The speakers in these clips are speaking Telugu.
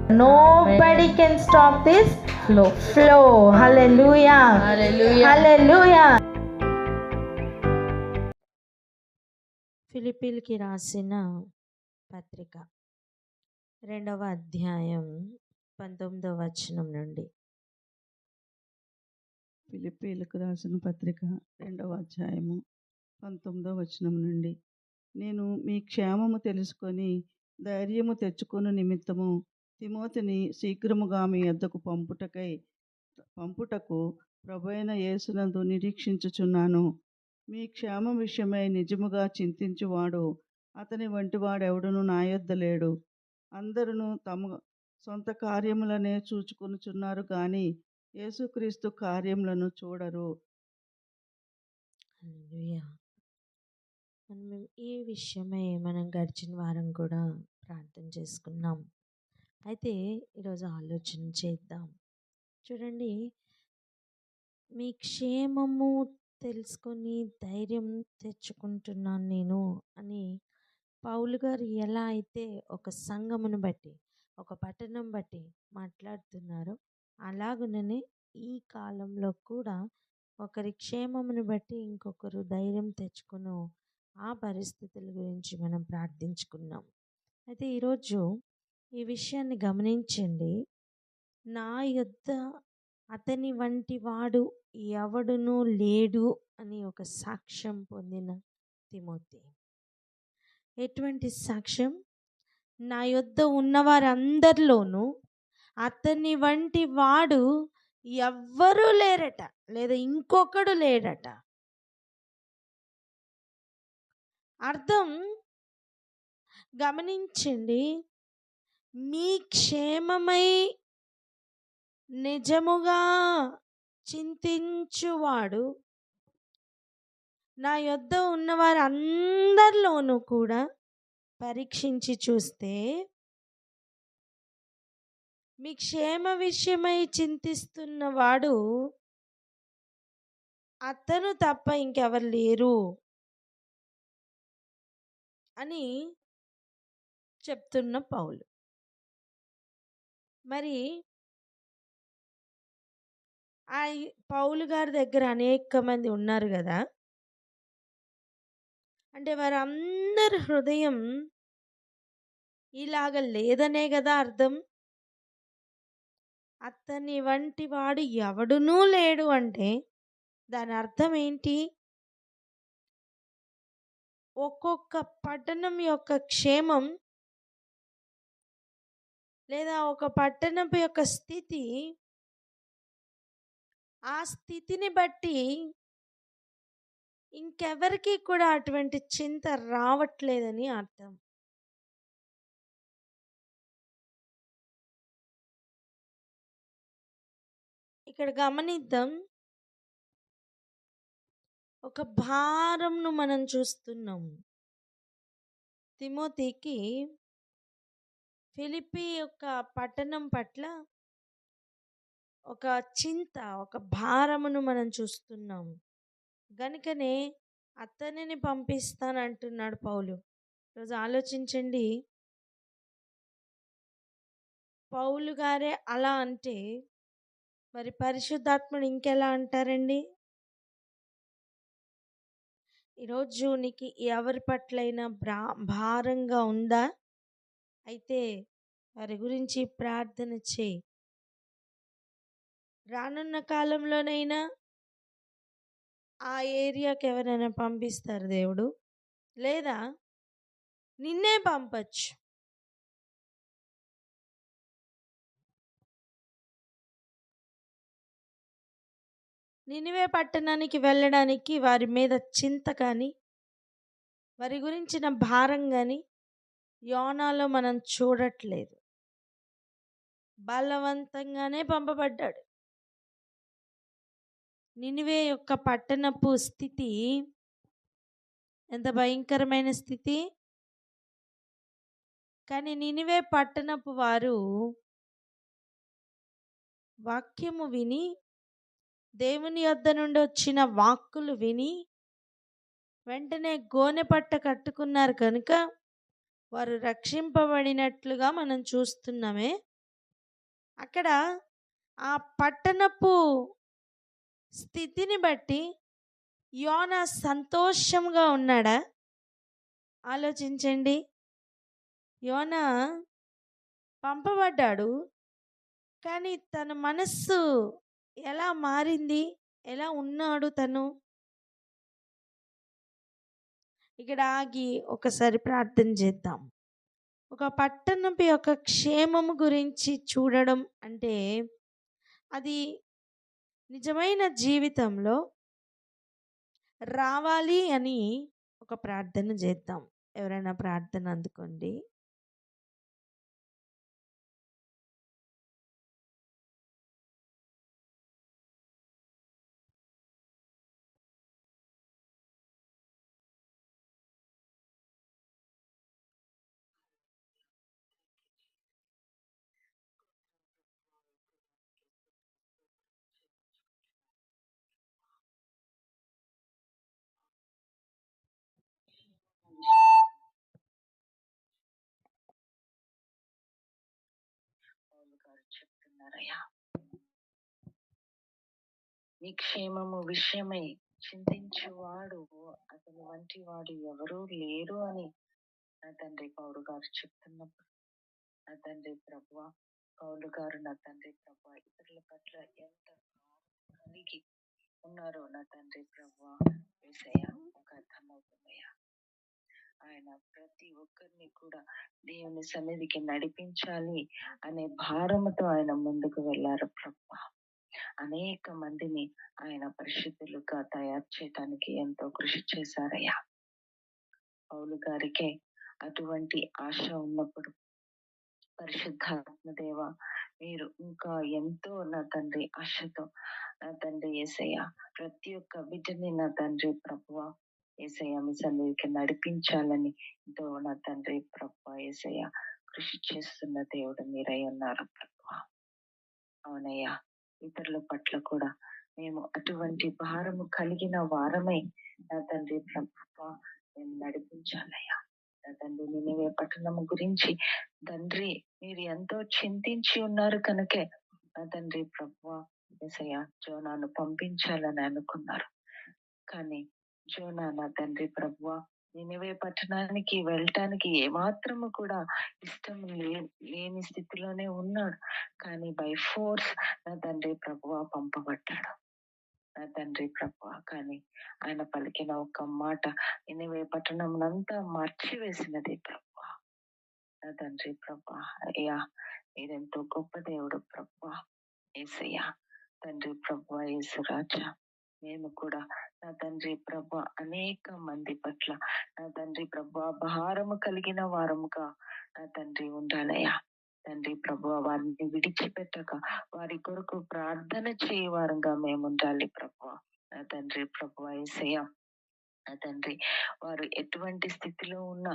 Nobody can stop this flow. Hallelujah. Hallelujah. ఫిలిప్పీలకి రాసిన పత్రిక 2వ అధ్యాయం 19వ వచనం నుండి. ఫిలిప్పీలకు రాసిన పత్రిక 2వ అధ్యాయము 19వ వచనం నుండి. నేను మీ క్షేమము తెలుసుకొని ధైర్యము తెచ్చుకొను నిమిత్తము తిమోతిని శీఘ్రముగా మీ యొద్దకు పంపుటకు ప్రభువైన యేసునందు నిరీక్షించుచున్నాను. మీ క్షేమం విషయమై నిజముగా చింతించువాడు అతని వంటివాడెవడును నా యొద్ద లేడు. అందరూ తమ సొంత కార్యములనే చూచుకొనుచున్నారు కానీ యేసుక్రీస్తు కార్యములను చూడరు. మనం ఈ విషయమై మనం గడిచిన వారం కూడా ప్రార్థన చేసుకున్నాం. అయితే ఈరోజు ఆలోచన చేద్దాం. చూడండి, మీ క్షేమము తెలుసుకొని ధైర్యం తెచ్చుకుంటున్నాను నేను అని పౌలు గారు ఎలా అయితే ఒక సంఘమును బట్టి, ఒక పట్టణం బట్టి మాట్లాడుతున్నారో, అలాగుననే ఈ కాలంలో కూడా ఒకరి క్షేమమును బట్టి ఇంకొకరు ధైర్యం తెచ్చుకుని ఆ పరిస్థితుల గురించి మనం ప్రార్థించుకున్నాం. అయితే ఈరోజు ఈ విషయాన్ని గమనించండి. నా యొద్ద అతని వంటి వాడు ఎవడునూ లేడు అని ఒక సాక్ష్యం పొందిన తిమోతి. ఎటువంటి సాక్ష్యం? నా యొద్ద ఉన్నవారందరిలోనూ అతని వంటి వాడు ఎవ్వరూ లేరట, లేదా ఇంకొకడు లేడట. అర్థం గమనించండి. మీ క్షేమమై నిజముగా చింతించువాడు నా యొద్ద ఉన్నవారు అందరిలోనూ కూడా పరీక్షించి చూస్తే మీ క్షేమ విషయమై చింతిస్తున్నవాడు అతను తప్ప ఇంకెవరు లేరు అని చెప్తున్న పౌలు. మరి ఆ పౌలు గారి దగ్గర అనేక మంది ఉన్నారు కదా, అంటే వారందరి హృదయం ఇలాగ లేదనే కదా అర్థం. అతని వంటి వాడు ఎవడునూ లేడు అంటే దాని అర్థం ఏంటి? ఒక్కొక్క పట్టణం యొక్క క్షేమం లేదా ఒక పట్టణం యొక్క స్థితి, ఆ స్థితిని బట్టి ఇంకెవరికి కూడా అటువంటి చింత రావట్లేదని అర్థం. ఇక్కడ గమనిద్దాం. ఒక భారంను మనం చూస్తున్నాం. తిమోతికి ఫిలిప్పీ యొక్క పట్టణం పట్ల ఒక చింత, ఒక భారమును మనం చూస్తున్నాం. గనుకనే అతనిని పంపిస్తానంటున్నాడు పౌలు. ఈరోజు ఆలోచించండి, పౌలు గారే అలా అంటే మరి పరిశుద్ధాత్ముడు ఇంకెలా అంటారండి? ఈరోజు నీకు ఎవరి పట్లైనా భారంగా ఉందా? అయితే వారి గురించి ప్రార్థన చేయి. రానున్న కాలంలోనైనా ఆ ఏరియాకి ఎవరైనా పంపిస్తారు దేవుడు, లేదా నిన్నే పంపచ్చు. నినివే పట్టణానికి వెళ్ళడానికి వారి మీద చింత కానీ, వారి గురించిన భారం కానీ యోనాలో మనం చూడట్లేదు. బలవంతంగానే పంపబడ్డాడు. నినివే యొక్క పట్టణపు స్థితి ఎంత భయంకరమైన స్థితి. కానీ నినివే పట్టణపు వారు వాక్యము విని, దేవుని యొద్ద నుండి వచ్చిన వాక్కులు విని వెంటనే గోనె పట్ట కట్టుకున్నారు కనుక వారు రక్షింపబడినట్లుగా మనం చూస్తున్నామే. అక్కడ ఆ పట్టణపు స్థితిని బట్టి యోనా సంతోషంగా ఉన్నాడా? ఆలోచించండి. యోనా పంపబడ్డాడు, కానీ తన మనస్సు ఎలా మారింది? ఎలా ఉన్నాడు తను? ఇక్కడ ఆగి ఒకసారి ప్రార్థన చేద్దాం. ఒక పట్టణపు యొక్క క్షేమము గురించి చూడడం అంటే అది నిజమైన జీవితంలో రావాలి అని ఒక ప్రార్థన చేద్దాం. ఎవరైనా ప్రార్థన అందుకోండి. పౌలు గారు చెప్తున్నారయ్యా, నీ క్షేమము విషయమై చింతించువాడు అతని వంటి వాడు ఎవరూ లేరు అని నా తండ్రి పౌలు గారు చెప్తున్నప్పుడు, నా తండ్రి ప్రభువా, పౌలు గారు నా తండ్రి ప్రభువా ఇతరుల పట్ల ఎంత కలిగి ఉన్నారో నా తండ్రి ప్రభువా యేసయ్యా ఒక అర్థమవుతుందయ్యా. ఆయన ప్రతి ఒక్కరిని కూడా దేవుని సన్నిధికి నడిపించాలి అనే భారముతో ఆయన ముందుకు వెళ్ళారు ప్రభువా. అనేక మందిని ఆయన పరిశుద్ధులుగా తయారు చేయడానికి ఎంతో కృషి చేశారయ్యా. పౌలు గారికి అటువంటి ఆశ ఉన్నప్పుడు, పరిశుద్ధాత్మ దేవ మీరు ఇంకా ఎంతో నా తండ్రి ఆశతో నా తండ్రి యేసయ్య ప్రతి ఒక్క బిడ్డని నా తండ్రి ప్రభువా యేసయ్య మీ సన్నిధికి నడిపించాలని ఎంతో నా తండ్రి ప్రభువా యేసయ్య కృషి చేస్తున్న దేవుడు మీరై ఉన్నారు ప్రభువా. అవునయ్యా, ఇతరుల పట్ల కూడా మేము అటువంటి భారము కలిగిన వారమై నా తండ్రి ప్రభువా మేము నడిపించాలయ్యా. నా తండ్రి నినివే పట్టణము గురించి తండ్రి మీరు ఎంతో చింతించి ఉన్నారు కనుకే నా తండ్రి ప్రభువా యేసయ్య జోనాను పంపించాలని అనుకున్నారు. కానీ జోనా నా తండ్రి ప్రభువా నినివే పట్టణానికి వెళ్ళటానికి ఏమాత్రము కూడా ఇష్టం లేని స్థితిలోనే ఉన్నాడు. కానీ బై ఫోర్స్ నా తండ్రి ప్రభువా పంపబడ్డాడు నా తండ్రి ప్రభువా. కానీ ఆయన పలికిన ఒక మాట నినివే పట్టణంనంతా మార్చివేసినది ప్రభువా. నా తండ్రి ప్రభువా అయ్యా మీరెంతో గొప్ప దేవుడు ప్రభువా యేసయ్యా. తండ్రి ప్రభువా యేసు రాజా, మేము కూడా నా తండ్రి ప్రభువా అనేక మంది పట్ల నా తండ్రి ప్రభువా భారము కలిగిన వారముగా నా తండ్రి ఉండాలయ్యా. తండ్రి ప్రభువా వారిని విడిచిపెట్టక వారి కొరకు ప్రార్థన చేయవారంగా మేము ఉండాలి ప్రభువా. నా తండ్రి ప్రభువా యేసయ్యా, నా తండ్రి వారు ఎటువంటి స్థితిలో ఉన్నా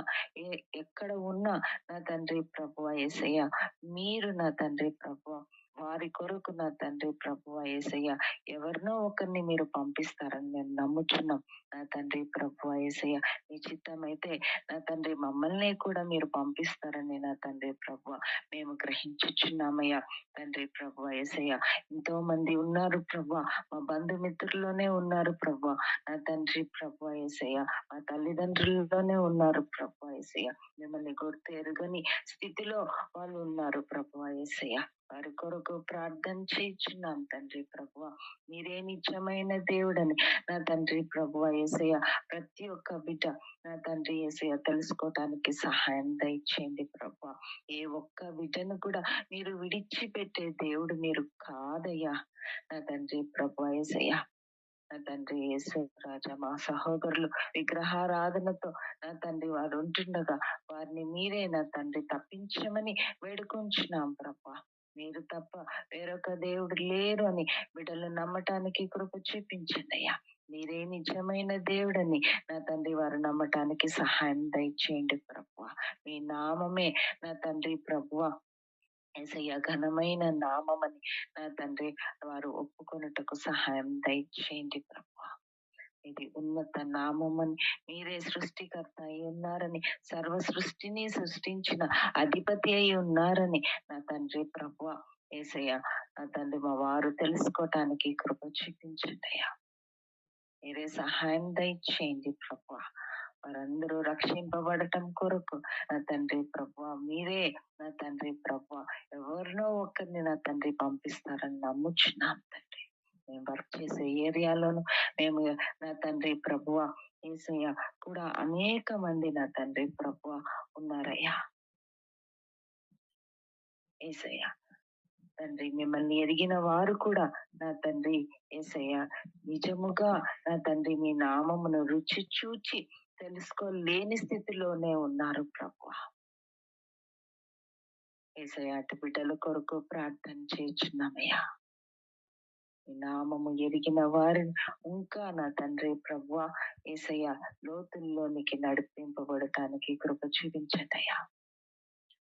ఎక్కడ ఉన్నా నా తండ్రి ప్రభువా యేసయ్య మీరు నా తండ్రి ప్రభువా వారి కొరకు నా తండ్రి ప్రభువా యేసయ్య ఎవరినో ఒకరిని మీరు పంపిస్తారని మేము నమ్ముచున్నాం. నా తండ్రి ప్రభువా యేసయ్య మీ చిత్తమైతే నా తండ్రి మమ్మల్ని కూడా మీరు పంపిస్తారని నా తండ్రి ప్రభువా మేము గ్రహించుచున్నామయ్యా. తండ్రి ప్రభువా యేసయ్య ఎంతో మంది ఉన్నారు ప్రభువా, మా బంధుమిత్రుల్లోనే ఉన్నారు ప్రభువా. నా తండ్రి ప్రభువా యేసయ్య మా తల్లిదండ్రులలోనే ఉన్నారు ప్రభువా యేసయ్య. మిమ్మల్ని గుర్తు ఎరుగని స్థితిలో వాళ్ళు ఉన్నారు ప్రభువా యేసయ్య. వారి కొరకు ప్రార్థన చేయించున్నాం తండ్రి ప్రభువా. మీరే నిజమైన దేవుడని నా తండ్రి ప్రభువా యేసయ్య ప్రతి ఒక్క బిడ్డ నా తండ్రి యేసయ్య తెలుసుకోవటానికి సహాయం దయచేయండి ప్రభువా. ఏ ఒక్క బిడ్డను కూడా మీరు విడిచిపెట్టే దేవుడు మీరు కాదయ్యా. నా తండ్రి ప్రభువా యేసయ్య, నా తండ్రి యేసు రాజా మా సహోదరులు విగ్రహారాధనతో నా తండ్రి వారు ఉంటుండగా వారిని మీరే నా తండ్రి తప్పించమని వేడుకుంటున్నాం ప్రభా. మీరు తప్ప వేరొక దేవుడు లేరు అని బిడ్డలు నమ్మటానికి కృప చూపించండి అయ్యా. మీరే నిజమైన దేవుడని నా తండ్రి వారు నమ్మటానికి సహాయం దయచేయండి ప్రభువా. మీ నామమే నా తండ్రి ప్రభువా యేసయ్య ఘనమైన నామమని నా తండ్రి వారు ఒప్పుకొనుటకు సహాయం దయచేయండి ప్రభువా. ఇది ఉన్నత నామమని మీరే సృష్టికర్త అయి ఉన్నారని, సర్వ సృష్టిని సృష్టించిన అధిపతి అయి ఉన్నారని నా తండ్రి ప్రభువా యేసయ్య నా తండ్రి మా వారు తెలుసుకోవటానికి కృప చూపించండి అయ్యా. మీరే సహాయం దయచేయండి ప్రభా. వారందరూ రక్షింపబడటం కొరకు నా తండ్రి ప్రభా మీరే నా తండ్రి ప్రభా ఎవరినో ఒకరిని నా తండ్రి పంపిస్తారని నమ్ముచున్నాం తండ్రి. మేము వర్క్ చేసే ఏరియాలోను మేము నా తండ్రి ప్రభువ యేసయ్య కూడా అనేక మంది నా తండ్రి ప్రభువ ఉన్నారయ్యా. యేసయ్య తండ్రి మిమ్మల్ని ఎరిగిన వారు కూడా నా తండ్రి యేసయ్య నిజముగా నా తండ్రి మీ నామమును రుచి చూచి తెలుసుకోలేని స్థితిలోనే ఉన్నారు ప్రభువ. యేసయ్య అటు బిడ్డల కొరకు ప్రార్థన చేయుచున్నామయ్యా. మీ నామము ఎరిగిన వారిని ఇంకా నా తండ్రి ప్రభువ యేసయ్య లోతుల్లోనికి నడిపింపబడటానికి కృప చూపించండి అయ్యా.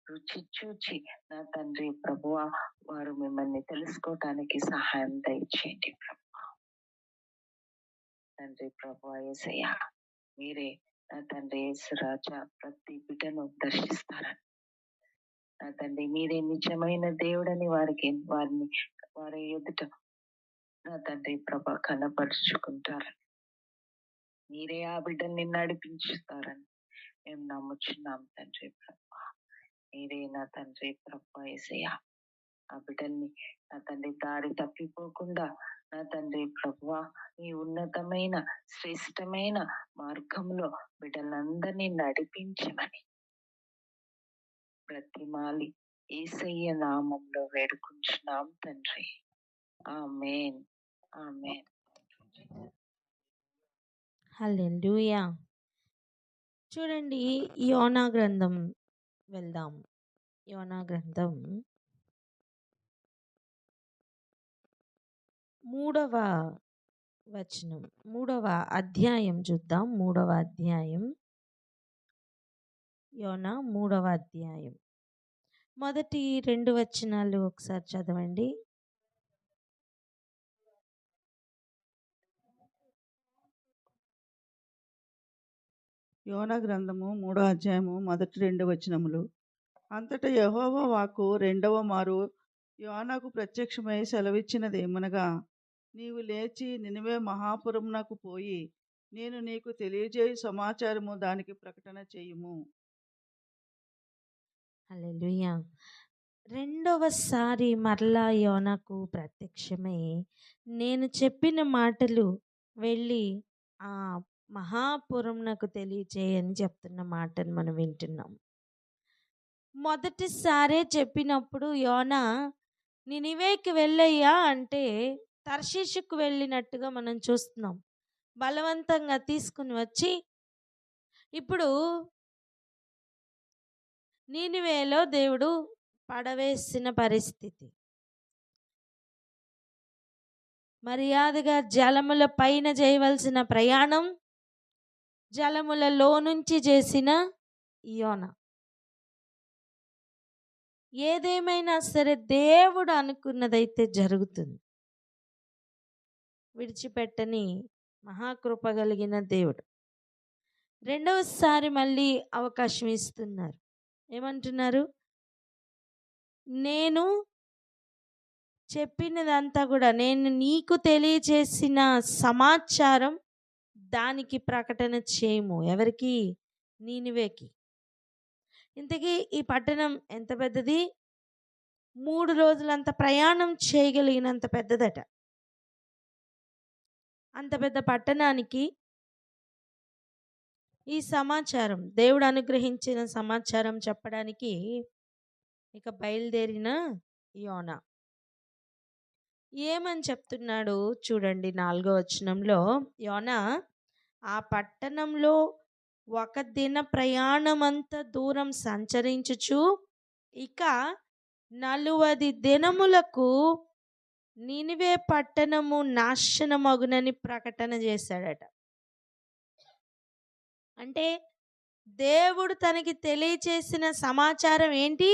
రుచి చూచి నా తండ్రి ప్రభువ వారు మిమ్మల్ని తెలుసుకోవటానికి సహాయం దయచేయండి ప్రభువ. తండ్రి ప్రభువ యేసయ్య మీరే నా తండ్రి యేసు రాజా ప్రతి బిడ్డను దర్శిస్తారని నా తండ్రి మీరే నిజమైన దేవుడని వారి ఎదుట నా తండ్రి ప్రభ కనపరుచుకుంటారని మీరే ఆ బిడ్డల్ని నడిపించుతారని మేము నమ్ముచున్నాం తండ్రి ప్రభ. మీరే నా తండ్రి ప్రభ యేసయ్య ఆ బిడ్డల్ని నా తండ్రి దారి తప్పిపోకుండా నా తండ్రి ప్రభువ ఈ ఉన్నతమైన శ్రేష్టమైన మార్గంలో బిడ్డలందరినీ నడిపించమని బ్రతిమాలి యేసయ్య నామంలో వేడుకుంటున్నాం తండ్రి. ఆమేన్ ఆమేన్. హల్లెలూయా. చూడండి, యోనా గ్రంథం వెళ్దాం. యోనా గ్రంథం 3వ వచనం 3వ అధ్యాయం చూద్దాం. 3వ అధ్యాయం యోనా 3వ అధ్యాయం మొదటి 2 వచనాలు ఒకసారి చదవండి. యోనా గ్రంథము 3వ అధ్యాయము మొదటి 2 వచనములు. అంతటా యెహోవా వాక్కు రెండవ మారు యోనాకు ప్రత్యక్షమై సెలవిచ్చినదేమనగా, నీవు లేచి నినివే మహాపురమునకు పోయి నేను నీకు తెలియజేయు సమాచారము దానికి ప్రకటన చేయుము. హల్లెలూయా. రెండవసారి మరలా యోనాకు ప్రత్యక్షమై నేను చెప్పిన మాటలు వెళ్ళి ఆ మహాపురంనకు తెలియచేయని చెప్తున్న మాటను మనం వింటున్నాం. మొదటిసారే చెప్పినప్పుడు యోనా నినివేకి వెళ్ళయ్యా అంటే తర్షీషుకు వెళ్ళినట్టుగా మనం చూస్తున్నాం. బలవంతంగా తీసుకుని వచ్చి ఇప్పుడు నీనివేలో దేవుడు పడవేసిన పరిస్థితి. మర్యాదగా జలముల పైన చేయవలసిన ప్రయాణం జలములలో నుంచి చేసిన యోనా. ఏదేమైనా సరే దేవుడు అనుకున్నదైతే జరుగుతుంది. విడిచిపెట్టని మహాకృప కలిగిన దేవుడు రెండవసారి మళ్ళీ అవకాశం ఇస్తున్నారు. ఏమంటున్నారు? నేను చెప్పినదంతా కూడా నేను నీకు తెలియజేసిన సమాచారం దానికి ప్రకటన చేయము. ఎవరికి? నీనివేకి. ఇంతకీ ఈ పట్టణం ఎంత పెద్దది? 3 రోజులంత ప్రయాణం చేయగలిగినంత పెద్దదట. అంత పెద్ద పట్టణానికి ఈ సమాచారం, దేవుడు అనుగ్రహించిన సమాచారం చెప్పడానికి ఇక బయలుదేరిన యోనా ఏమని చెప్తున్నాడు చూడండి. 4వ వచనంలో యోనా ఆ పట్టణంలో 1 దిన ప్రయాణమంత దూరం సంచరించుచు ఇక 40 దినములకు నినివే పట్టణము నాశనమగునని ప్రకటన చేశాడట. అంటే దేవుడు తనకి తెలియచేసిన సమాచారం ఏంటి?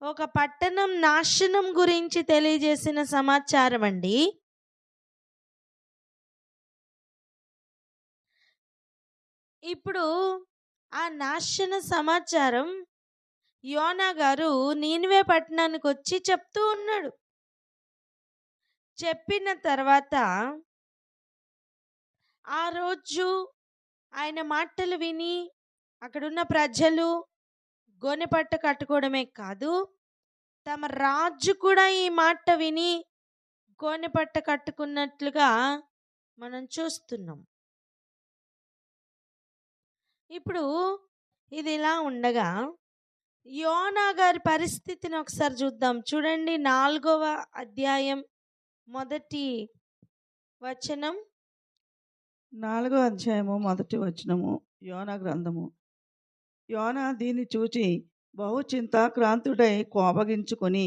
ఒక పట్టణం నాశనం గురించి తెలియజేసిన సమాచారం అండి. ఇప్పుడు ఆ నాశన సమాచారం యోనా గారు నీనివే పట్టణానికి వచ్చి చెప్తూ ఉన్నాడు. చెప్పిన తర్వాత ఆ రోజు ఆయన మాటలు విని అక్కడున్న ప్రజలు గోనెపట్ట కట్టుకోవడమే కాదు, తమ రాజు కూడా ఈ మాట విని గోనెపట్ట కట్టుకున్నట్లుగా మనం చూస్తున్నాం. ఇప్పుడు ఇది ఇలా ఉండగా యోనా గారి పరిస్థితిని ఒకసారి చూద్దాం. చూడండి, 4వ అధ్యాయం 1వ వచనం. 4వ అధ్యాయము 1వ వచనము. యోనా గ్రంథము. యోనా దీన్ని చూచి బహు చింతాక్రాంతుడై కోపగించుకొని,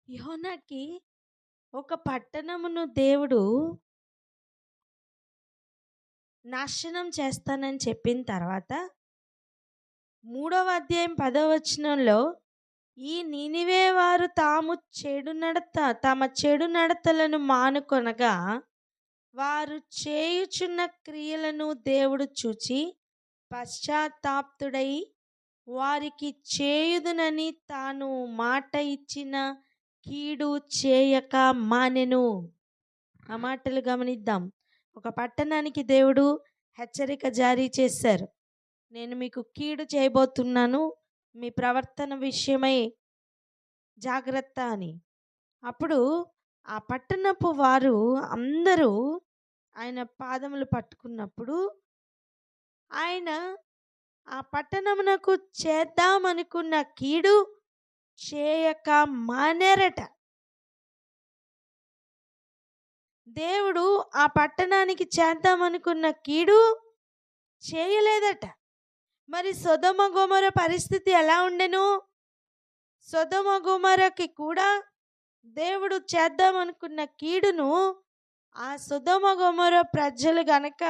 యోనాకి ఒక పట్టణమును దేవుడు నాశనం చేస్తానని చెప్పిన తర్వాత 3వ అధ్యాయం 10వ వచనంలో ఈ నీనివే వారు తమ చెడు నడతలను మానుకొనగా వారు చేయుచున్న క్రియలను దేవుడు చూచి పశ్చాత్తాప్తుడై వారికి చేయుదునని తాను మాట ఇచ్చిన కీడు చేయక మానెను. ఆ మాటలు గమనిద్దాం. ఒక పట్టణానికి దేవుడు హెచ్చరిక జారీ చేశారు. నేను మీకు కీడు చేయబోతున్నాను, మీ ప్రవర్తన విషయమై జాగ్రత్త అని. అప్పుడు ఆ పట్టణపు వారు అందరూ ఆయన పాదములు పట్టుకున్నప్పుడు ఆయన ఆ పట్టణమునకు చేద్దామనుకున్న కీడు చేయక మానేరట. దేవుడు ఆ పట్టణానికి చేద్దామనుకున్న కీడు చేయలేదట. మరి సొదొమ గొమొర పరిస్థితి ఎలా ఉండెను? సొదొమ గొమొరకి కూడా దేవుడు చేద్దామనుకున్న కీడును ఆ సొదొమ గొమొర ప్రజలు గనక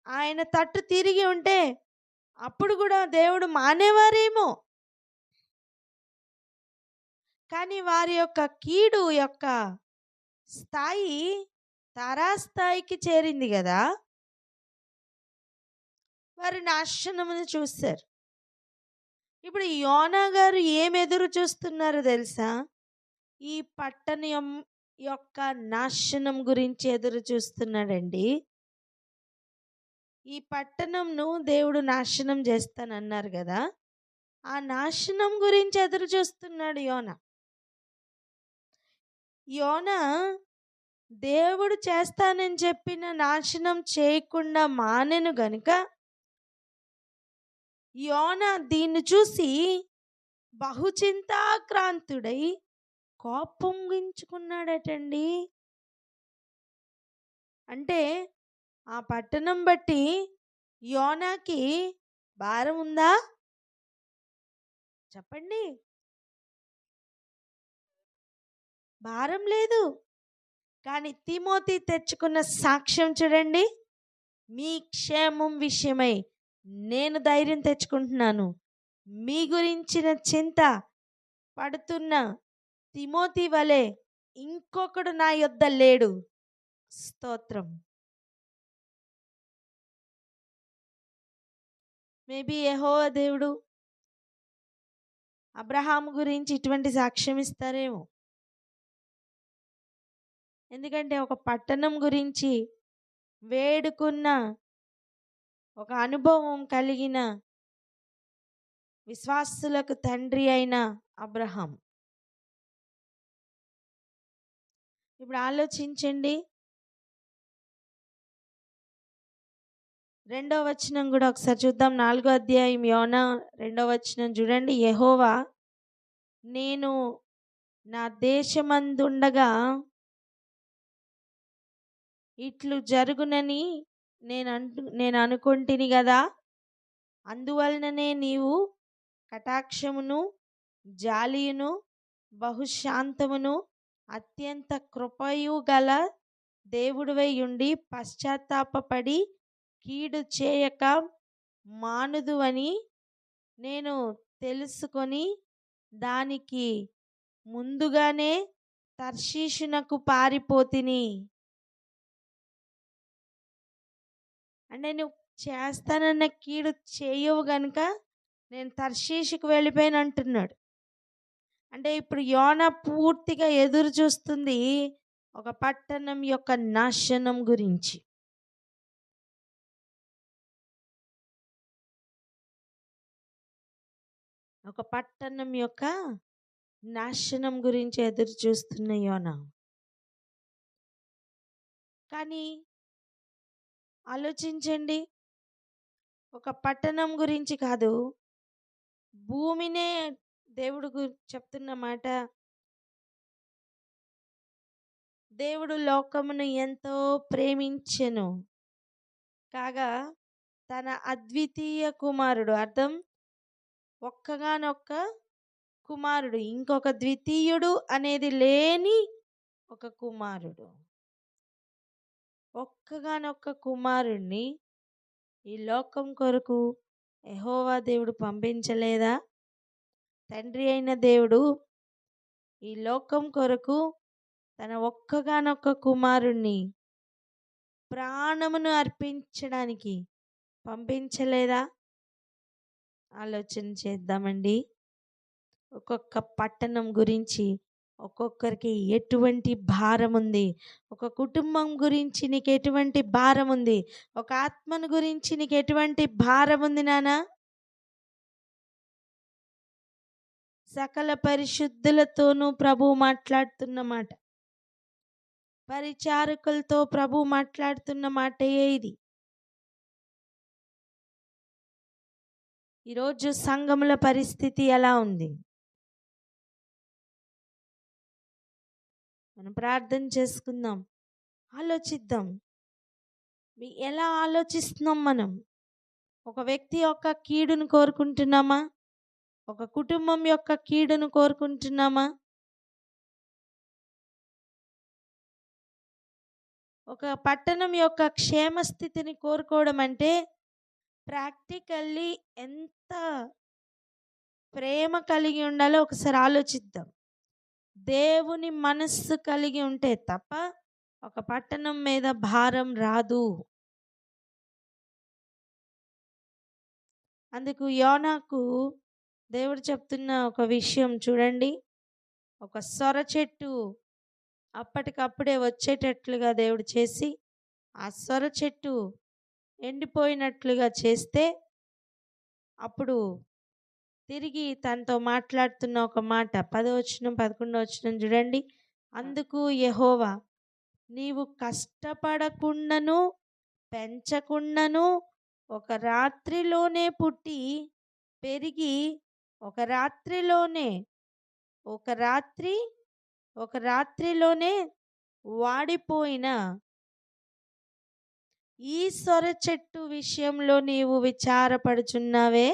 ఆయన తట్టు తిరిగి ఉంటే అప్పుడు కూడా దేవుడు మానేవారేమో. కానీ వారి యొక్క కీడు యొక్క స్థాయి తారాస్థాయికి చేరింది కదా. వారి నాశనమును చూశారు. ఇప్పుడు యోనా గారు ఏం ఎదురు చూస్తున్నారో తెలుసా? ఈ పట్టణం యొక్క నాశనం గురించి ఎదురు చూస్తున్నాడండి. ఈ పట్టణంను దేవుడు నాశనం చేస్తానన్నారు కదా, ఆ నాశనం గురించి ఎదురు చూస్తున్నాడు యోనా. యోనా దేవుడు చేస్తానని చెప్పిన నాశనం చేయకుండా మానెను గనుక యోనా దీన్ని చూసి బహుచింతాక్రాంతుడై కోపంగించుకున్నాడటండి. అంటే ఆ పట్టణం బట్టి యోనాకి భారం ఉందా? చెప్పండి. భారం లేదు. కానీ తిమోతి తెచ్చుకున్న సాక్ష్యం చూడండి. మీ క్షేమం విషయమై నేను ధైర్యం తెచ్చుకుంటున్నాను, మీ గురించిన చింత పడుతున్న తిమోతి వలె ఇంకొకడు నా యొద్ద లేడు. స్తోత్రం. మేబీ యెహోవా దేవుడు అబ్రహాము గురించి ఇటువంటి సాక్ష్యం ఇస్తారేమో. ఎందుకంటే ఒక పట్టణం గురించి వేడుకున్న ఒక అనుభవం కలిగిన విశ్వాసులకు తండ్రి అయిన అబ్రహాం. ఇప్పుడు ఆలోచించండి. 2వ వచనం కూడా ఒకసారి చూద్దాం. 4వ అధ్యాయం యోనా 2వ వచనం చూడండి. యెహోవా నేను నా దేశమందుండగా ఇట్లు జరుగునని నేను అనుకుంటుని కదా, అందువలననే నీవు కటాక్షమును జాలియును బహుశాంతమును అత్యంత కృపయు గల దేవుడివై ఉండి పశ్చాత్తాపపడి కీడు చేయక మానుదువని నేను తెలుసుకొని దానికి ముందుగానే తర్షీషునకు పారిపోతిని. అంటే నువ్వు చేస్తానన్న కీడు చేయవు గనుక నేను తర్షీషుకు వెళ్ళిపోయాను అంటున్నాడు. అంటే ఇప్పుడు యోనా పూర్తిగా ఎదురు చూస్తుంది ఒక పట్టణం యొక్క నాశనం గురించి. ఒక పట్టణం యొక్క నాశనం గురించి ఎదురు చూస్తున్న యోనా. కానీ ఆలోచించండి, ఒక పట్టణం గురించి కాదు, భూమినే దేవుడు చెప్తున్న మాట. దేవుడు లోకమును ఎంతో ప్రేమించెను కాగా తన అద్వితీయ కుమారుడు, అర్థం ఒక్కగానొక్క కుమారుడు, ఇంకొక ద్వితీయుడు అనేది లేని ఒక కుమారుడు, ఒక్కగానొక్క కుమారుణ్ణి ఈ లోకం కొరకు యెహోవా దేవుడు పంపించలేదా? తండ్రి అయిన దేవుడు ఈ లోకం కొరకు తన ఒక్కగానొక్క కుమారుణ్ణి ప్రాణమును అర్పించడానికి పంపించలేదా? ఆలోచన చేద్దామండి. ఒక్కొక్క పట్టణం గురించి ఒక్కొక్కరికి ఎటువంటి భారం ఉంది, ఒక కుటుంబం గురించి నీకు ఎటువంటి భారం ఉంది, ఒక ఆత్మను గురించి నీకు ఎటువంటి భారం ఉంది నాన్న? సకల పరిశుద్ధులతోనూ ప్రభు మాట్లాడుతున్న మాట, పరిచారకులతో ప్రభు మాట్లాడుతున్న మాటయే ఇది. ఈరోజు సంఘముల పరిస్థితి ఎలా ఉంది? మనం ప్రార్థన చేసుకుందాం, ఆలోచిద్దాం. ఎలా ఆలోచిస్తున్నాం మనం? ఒక వ్యక్తి యొక్క కీడును కోరుకుంటున్నామా? ఒక కుటుంబం యొక్క కీడును కోరుకుంటున్నామా? ఒక పట్టణం యొక్క క్షేమస్థితిని కోరుకోవడం అంటే ప్రాక్టికల్లీ ఎంత ప్రేమ కలిగి ఉండాలో ఒకసారి ఆలోచిద్దాం. దేవుని మనస్సు కలిగి ఉంటే తప్ప ఒక పట్టణం మీద భారం రాదు. అందుకు యోనాకు దేవుడు చెప్తున్న ఒక విషయం చూడండి. ఒక సొర చెట్టు అప్పటికప్పుడే వచ్చేటట్లుగా దేవుడు చేసి ఆ సొర చెట్టు ఎండిపోయినట్లుగా చేస్తే అప్పుడు తిరిగి తనతో మాట్లాడుతున్న ఒక మాట 10వ వచనం 11వ వచనం చూడండి. అందుకు యెహోవా, నీవు కష్టపడకుండాను పెంచకుండాను ఒక రాత్రిలోనే పుట్టి పెరిగి ఒక రాత్రిలోనే వాడిపోయిన ఈ సొర చెట్టు విషయంలో నీవు విచారపడుచున్నావే.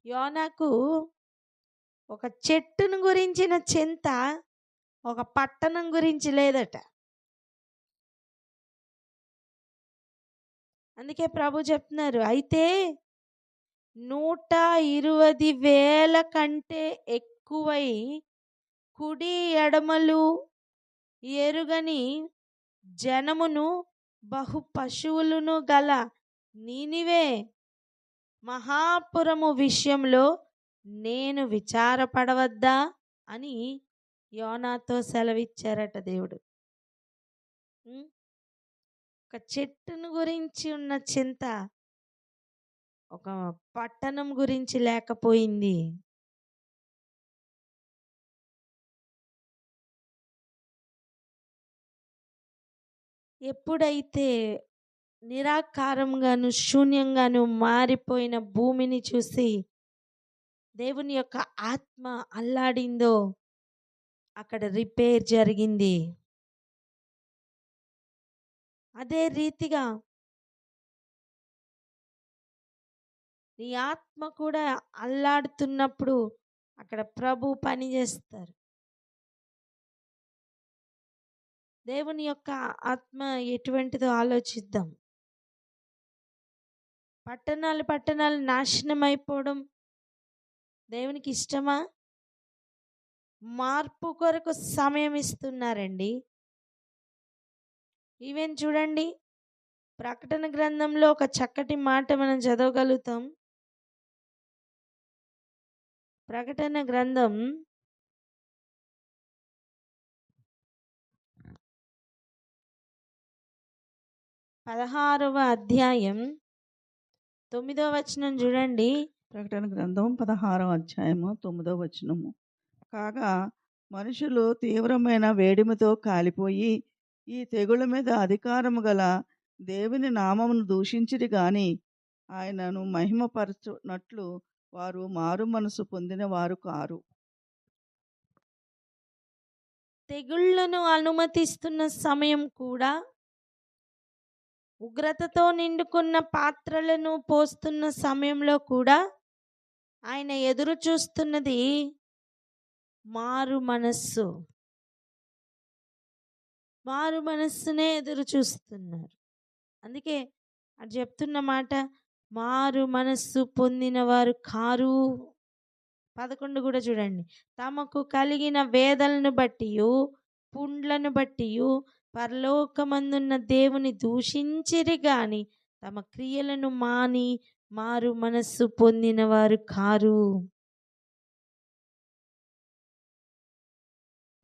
యోనాకు ఒక చెట్టును గురించిన చింత ఒక పట్టణం గురించి లేదట. అందుకే ప్రభు చెప్తున్నారు, అయితే 120,000 కంటే ఎక్కువై కుడి ఎడమలు ఎరుగని జనమును బహు పశువులను గల నీనివే మహాపురము విషయంలో నేను విచారపడవద్దా అని యోనాతో సెలవిచ్చారట దేవుడు. ఒక చెట్టును గురించి ఉన్న చింత ఒక పట్టణం గురించి లేకపోయింది. ఎప్పుడైతే నిరాకారంగాను శూన్యంగాను మారిపోయిన భూమిని చూసి దేవుని యొక్క ఆత్మ అల్లాడిందో అక్కడ రిపేర్ జరిగింది. అదే రీతిగా నీ ఆత్మ కూడా అల్లాడుతున్నప్పుడు అక్కడ ప్రభు పని చేస్తారు. దేవుని యొక్క ఆత్మ ఎటువంటిదో ఆలోచిద్దాం. పట్టణాలు నాశనం అయిపోవడం దేవునికి ఇష్టమా? మార్పు కొరకు సమయం ఇస్తున్నారండి. ఈవెన్ చూడండి, ప్రకటన గ్రంథంలో ఒక చక్కటి మాట మనం చదవగలుగుతాం. ప్రకటన గ్రంథం 16వ అధ్యాయం 9వ వచనం చూడండి. ప్రకటన గ్రంథం 16వ అధ్యాయము 9వ వచనము. కాగా మనుషులు తీవ్రమైన వేడిమితో కాలిపోయి ఈ తెగుళ్ళ మీద అధికారము గల దేవుని నామమును దూషించిరి గాని ఆయనను మహిమపరచునట్లు వారు మారు మనసు పొందిన వారు కారు. తెగుళ్లను అనుమతిస్తున్న సమయం కూడా, ఉగ్రతతో నిండుకున్న పాత్రలను పోస్తున్న సమయంలో కూడా ఆయన ఎదురు చూస్తున్నది మారు మనస్సు. మారు మనస్సునే ఎదురు చూస్తున్నారు. అందుకే అది చెప్తున్న మాట, మారు మనస్సు పొందిన వారు కారు. 11 కూడా చూడండి. తమకు కలిగిన వేదనలను బట్టి పుండ్లను బట్టి పరలోకమందున్న దేవుని దూషించిరి గాని తమ క్రియలను మాని మారు మనస్సు పొందిన వారు కారు.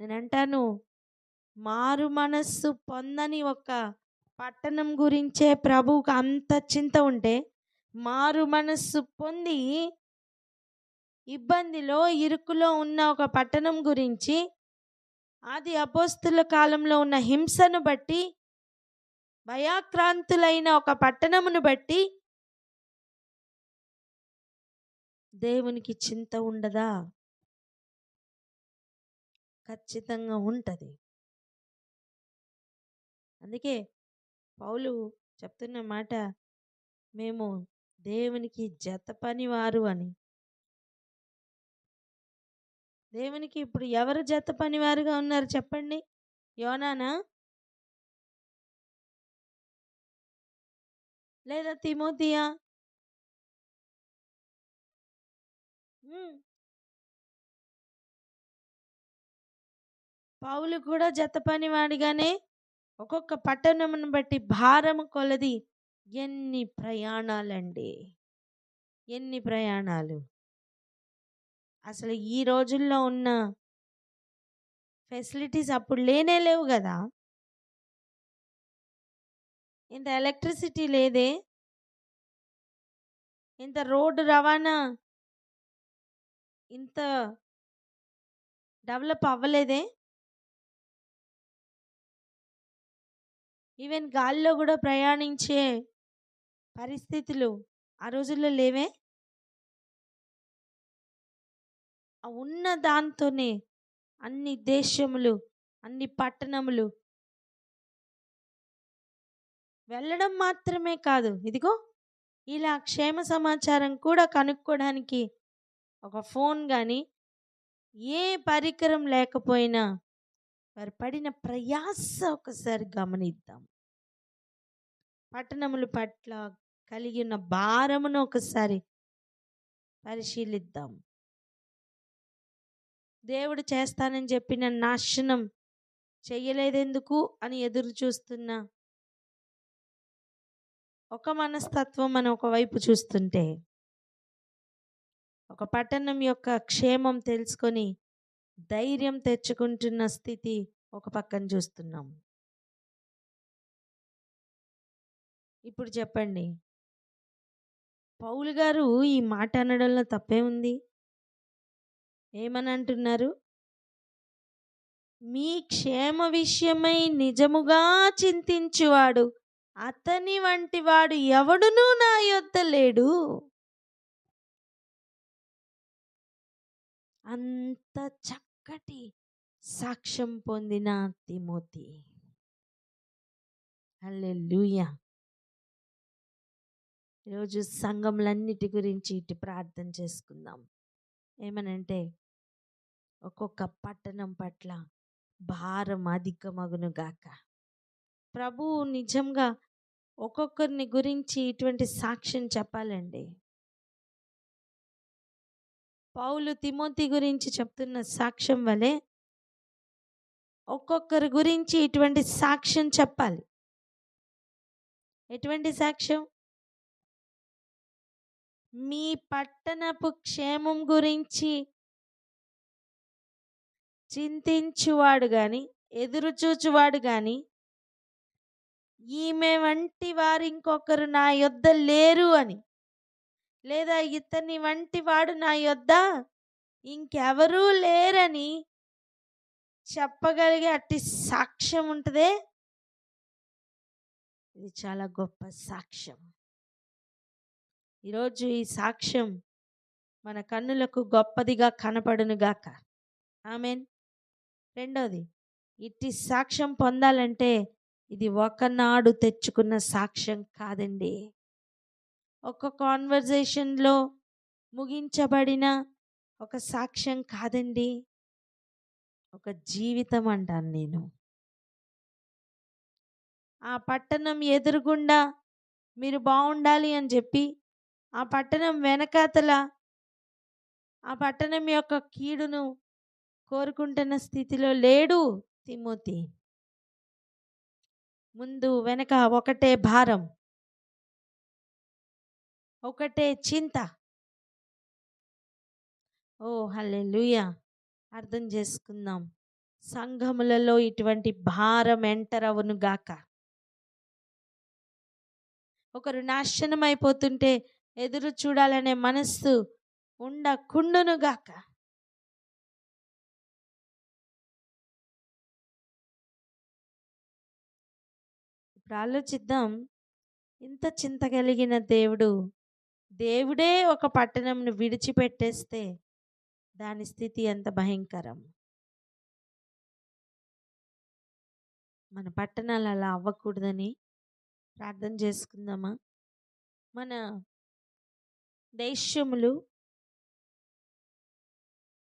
నేనంటాను, మారు మనస్సు పొందని ఒక పట్టణం గురించే ప్రభువుకు అంత చింత ఉంటే, మారు మనస్సు పొంది ఇబ్బందిలో ఇరుకులో ఉన్న ఒక పట్టణం గురించి, ఆది అపోస్తుల కాలంలో ఉన్న హింసను బట్టి, భయాక్రాంతులైన ఒక పట్టణమును బట్టి దేవునికి చింత ఉండదా? ఖచ్చితంగా ఉంటుంది. అందుకే పౌలు చెప్తున్న మాట, మేము దేవునికి జత పనివారు అని. దేవునికి ఇప్పుడు ఎవరు జత పనివారుగా ఉన్నారు చెప్పండి? యోనానా లేదా తిమోతియా? పౌలు కూడా జత పనివాడిగానే ఒక్కొక్క పట్టణమును బట్టి భారము కొలది ఎన్ని ప్రయాణాలండి, ఎన్ని ప్రయాణాలు. అసలు ఈ రోజుల్లో ఉన్న ఫెసిలిటీస్ అప్పుడు లేనే లేవు కదా. ఇంత ఎలక్ట్రిసిటీ లేదే, ఇంత రోడ్డు రవాణా ఇంత డెవలప్ అవ్వలేదే. ఈవెన్ గాల్లో కూడా ప్రయాణించే పరిస్థితులు ఆ రోజుల్లో లేవే. ఉన్న దాంతోనే అన్ని దేశములు, అన్ని పట్టణములు వెళ్ళడం మాత్రమే కాదు, ఇదిగో ఇలా క్షేమ సమాచారం కూడా కనుక్కోవడానికి ఒక ఫోన్ కానీ ఏ పరికరం లేకపోయినా వారు పడిన ప్రయాస ఒకసారి గమనిద్దాం. పట్టణముల పట్ల కలిగి ఉన్న భారమును ఒకసారి పరిశీలిద్దాం. దేవుడు చేస్తానని చెప్పిన నాశనం చెయ్యలేదెందుకు అని ఎదురు చూస్తున్న ఒక మనస్తత్వం మనం ఒకవైపు చూస్తుంటే, ఒక పట్టణం యొక్క క్షేమం తెలుసుకొని ధైర్యం తెచ్చుకుంటున్న స్థితి ఒక పక్కన చూస్తున్నాం. ఇప్పుడు చెప్పండి, పౌలు గారు ఈ మాట అనడంలో తప్పే ఉంది? ఏమని అంటున్నారు? మీ క్షేమ విషయమై నిజముగా చింతించువాడు అతని వంటి వాడు ఎవడునూ నా యొద్ద లేడు. అంత చక్కటి సాక్ష్యం పొందిన తిమోతి. హల్లెలూయా. ఈరోజు సంఘములన్నిటి గురించి ఇటు ప్రార్థన చేసుకుందాం. ఏమనంటే, ఒక్కొక్క పట్టణం పట్ల భారం అధికమగును గాక. ప్రభువు నిజంగా ఒక్కొక్కరిని గురించి ఇటువంటి సాక్ష్యం చెప్పాలండి. పౌలు తిమోతి గురించి చెప్తున్న సాక్ష్యం వలె ఒక్కొక్కరి గురించి ఇటువంటి సాక్ష్యం చెప్పాలి. ఎటువంటి సాక్ష్యం? మీ పట్టణపు క్షేమం గురించి చింతించువాడు గాని, ఎదురు చూచువాడు గాని, ఈమె వంటి వారు ఇంకొకరు నా యొద్ద లేరు అని, లేదా ఇతని వంటి వాడు నా యొద్ద ఇంకెవరూ లేరని చెప్పగలిగే అట్టి సాక్ష్యం ఉంటుందే, ఇది చాలా గొప్ప సాక్ష్యం. ఈరోజు ఈ సాక్ష్యం మన కన్నులకు గొప్పదిగా కనపడునుగాక. ఆమెన్. రెండోది, ఇట్టి సాక్ష్యం పొందాలంటే ఇది ఒకనాడు తెచ్చుకున్న సాక్ష్యం కాదండి. ఒక కాన్వర్జేషన్లో ముగించబడిన ఒక సాక్ష్యం కాదండి, ఒక జీవితం అంటాను నేను. ఆ పట్టణం ఎదురుగుండా మీరు బాగుండాలి అని చెప్పి, ఆ పట్టణం వెనకాతల ఆ పట్టణం యొక్క కీడును కోరుకుంటున్న స్థితిలో లేడు తిమోతి. ముందు వెనక ఒకటే భారం, ఒకటే చింత. ఓ హల్లెలూయా. అర్థం చేసుకుందాం. సంఘములలో ఇటువంటి భారం ఎంటర్ అవును గాక. ఒకరు నాశనం అయిపోతుంటే ఎదురు చూడాలనే మనస్సు ఉండకుండును గాక. ఇప్పుడు ఆలోచిద్దాం. ఇంత చింత కలిగిన దేవుడే ఒక పట్టణంను విడిచిపెట్టేస్తే దాని స్థితి ఎంత భయంకరం. మన పట్టణాలు అలా అవ్వకూడదని ప్రార్థన చేసుకుందామా? మన దేశములు,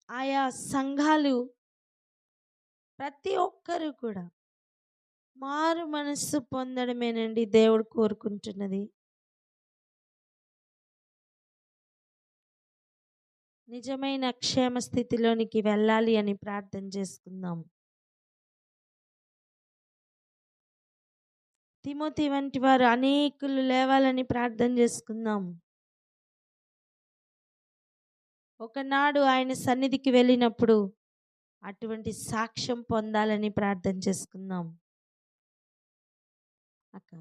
ఆయా సంఘాలు, ప్రతి ఒక్కరు కూడా మారు మనస్సు పొందడమేనండి దేవుడు కోరుకుంటున్నది. నిజమైన క్షేమ స్థితిలోనికి వెళ్ళాలి అని ప్రార్థన చేసుకుందాం. తిమోతి వంటి వారు అనేకులు లేవాలని ప్రార్థన చేసుకుందాం. ఒకనాడు ఆయన సన్నిధికి వెళ్ళినప్పుడు అటువంటి సాక్ష్యం పొందాలని ప్రార్థన చేసుకుందాం. అక్క